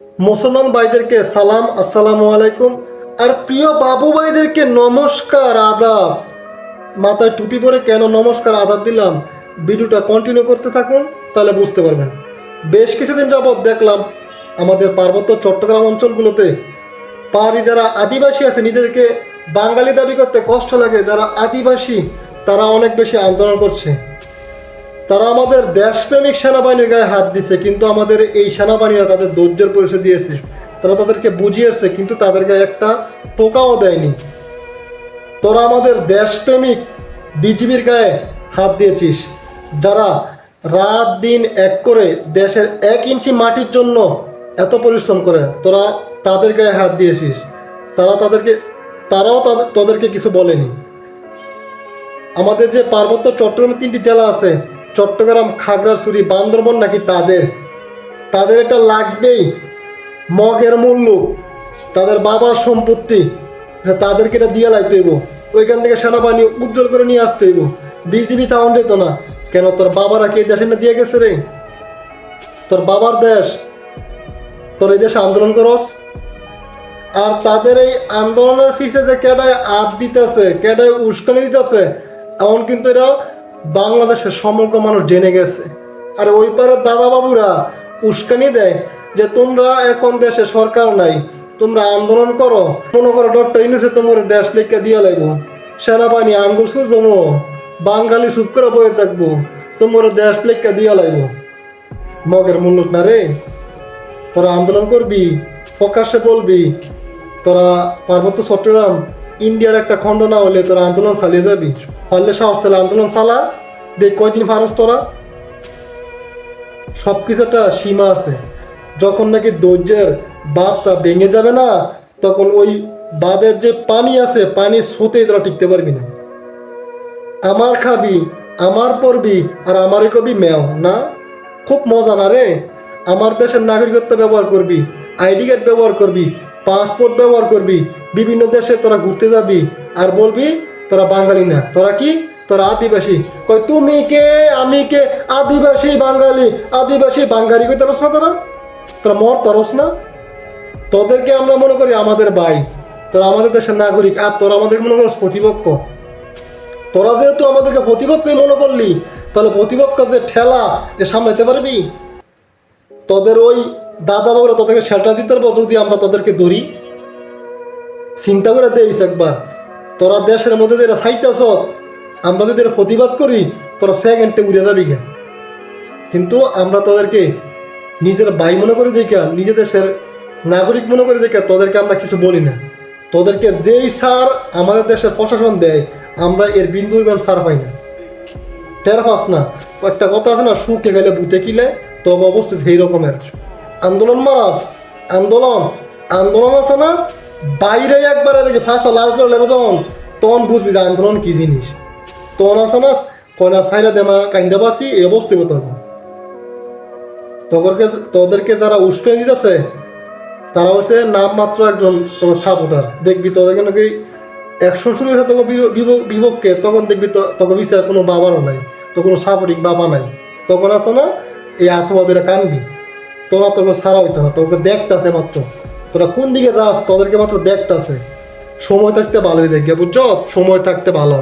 মুসলমান ভাইদেরকে সালাম, আসসালামু আলাইকুম। আর প্রিয় বাবু ভাইদেরকে নমস্কার, আদাব। মাথায় টুপি পরে কেন নমস্কার আদাব দিলাম, ভিডিওটা কন্টিনিউ করতে থাকুন, তাহলে বুঝতে পারবেন। বেশ কিছুদিন যাবৎ দেখলাম আমাদের পার্বত্য চট্টগ্রাম অঞ্চলগুলোতে পাহাড়ি যারা আদিবাসী আছে, নিজেদেরকে বাঙালি দাবি করতে কষ্ট লাগে, যারা আদিবাসী তারা অনেক বেশি আন্দোলন করছে। তারা আমাদের দেশপ্রেমিক সেনাবাহিনীর গায়ে হাত দিছে, কিন্তু আমাদের এই সেনাবাহিনীরা তাদের ধৈর্যের পরিচয় দিয়েছে। তারা তাদেরকে বুঝিয়েছে, কিন্তু তাদের গায়ে একটা টোকাও দেয়নি। তোরা আমাদের দেশপ্রেমিক বিজিবির গায়ে হাত দিয়েছিস, যারা রাত দিন এক করে দেশের 1 ইঞ্চি মাটির জন্য এত পরিশ্রম করে, তোরা তাদের গায়ে হাত দিয়েছিস। তারাও তোদেরকে কিছু বলেনি। আমাদের যে পার্বত্য চট্টগ্রামের 3টি জেলা আছে, চট্টগ্রাম, খাগড়াছড়ি, বান্দরবন, নাকি তাদের এটা লাগবেই। মগের মূল্য, তাদের বাবার সম্পত্তি, তাদেরকে এটা দিয়ে লাইতে হইব। ওইখান থেকে সেনাবাহিনী উজ্জ্বল করে নিয়ে আসতে হইব। বিজিবি তাও যেত না কেন? তোর বাবারা কি এই দেশে না দিয়ে গেছে রে? তোর বাবার দেশ, তোর এই দেশে আন্দোলন করস। আর তাদের এই আন্দোলনের পিছে যে কেডায় আপ দিতেছে, কেডায় উস্কানি দিতেছে, এমন কিন্তু এরা বাংলাদেশের সমগ্র মানুষ জেনে গেছে। আর ওই পারে দাদা বাবুরা উস্কানি দেয় যে তোমরা এখন দেশে সরকার নাই, তোমরা আন্দোলন করো। মনে করো ডক্টর ইউনূসে তোমার দেশ লেখা দিয়া লাগবো, সেনাবাহিনী আঙ্গুল সুচবো, বাঙালি চুপ করে বয়ে থাকবো, তোমার দেশ লেখা দিয়া লাগবো। মগের মূল্য না রে। তোরা আন্দোলন করবি, প্রকাশ্যে বলবি তোরা পার্বত্য চট্টগ্রাম ইন্ডিয়ার একটা খণ্ড না হলে তোরা আন্দোলন চালিয়ে যাবি। পারলে সাহস তাহলে আন্দোলন চালা, দেখ কয়দিন পারস তোরা। সব কিছু একটা সীমা আছে। যখন নাকি ধৈর্যের বাঁধটা ভেঙে যাবে না, তখন ওই বাঁধের যে পানি আছে, পানির স্রোতেই তোরা টিকতে পারবি না। আমার খাবি, আমার পড়বি, আর আমারই কবি মেও না। খুব মজা না রে? আমার দেশের নাগরিকত্ব ব্যবহার করবি, আইডি কার্ড ব্যবহার করবি, পাসপোর্ট ব্যবহার করবি, বিভিন্ন দেশে তোরা ঘুরতে যাবি, আর বলবি তোরা বাঙালি না, তোরা কি, তোরা আদিবাসী। কই তুমি কে, আমি কে? আদিবাসী বাঙালি, আদিবাসী বাঙালি কই তারস না? তোরা মর তারস না? তোদেরকে আমরা মনে করি আমাদের ভাই, তোরা আমাদের দেশের নাগরিক, আর তোরা আমাদের মনে করিস প্রতিপক্ষ। তোরা যেহেতু আমাদেরকে প্রতিপক্ষই মনে করলি, তাহলে প্রতিপক্ষ যে ঠেলা এ সামলাতে পারবি? তোদের ওই দাদা বাবুরা তোদেরকে সেটা দিতে পারবো যদি আমরা তোদেরকে ধরি? চিন্তা করে দিস একবার। তোরা দেশের মধ্যে যেটা চাইতেছ, আমরা যদি প্রতিবাদ করি, তোরা সেকেন্ডে উড়ে যাবি কে। কিন্তু আমরা তোদেরকে নিজের ভাই মনে করে দেখা, নিজের দেশের নাগরিক মনে করে দেখা, তোদেরকে আমরা কিছু বলি না। তোদেরকে যেই সার আমাদের দেশের প্রশাসন দেয়, আমরা এর বিন্দু বিমান সার পাই না। টের পাস না? একটা কথা আছে না, শুকে গেলে ভূতে কিলে, তবে অবস্থিত সেই রকমের। আন্দোলন মারাস, আন্দোলন আন্দোলন আছে না, বাইরে একবারে দেখি ফাঁসা লাল করে লেবে তখন বুঝবি যে আন্দোলন কি জিনিস। তখন আছে না, কয়না সাইরা দেমা কাইন্দা বাসি, এই অবস্থিত তখন। তোদেরকে যারা উস্কানি দিতেছে, তারা হচ্ছে নামমাত্র একজন তোর সাপোর্টার। দেখবি তোদেরকে নাকি অ্যাকশন শুরু হয়েছে তোকে বিপক্ষে, তখন দেখবি তোকে বিচার কোনো বাবারও নাই, তো কোনো সাপোর্টিং বাবা নাই। তখন আছে না, এই আত্মবাদীরা কানবি। তোরা তোকে ছাড়া হইতো না, তোকে দেখতেছে মাত্র। তোরা কোন দিকে যাস, তোদেরকে মাত্র দেখতেছে। সময় থাকতে ভালোই দেখবে, বুঝছ? সময় থাকতে ভালো।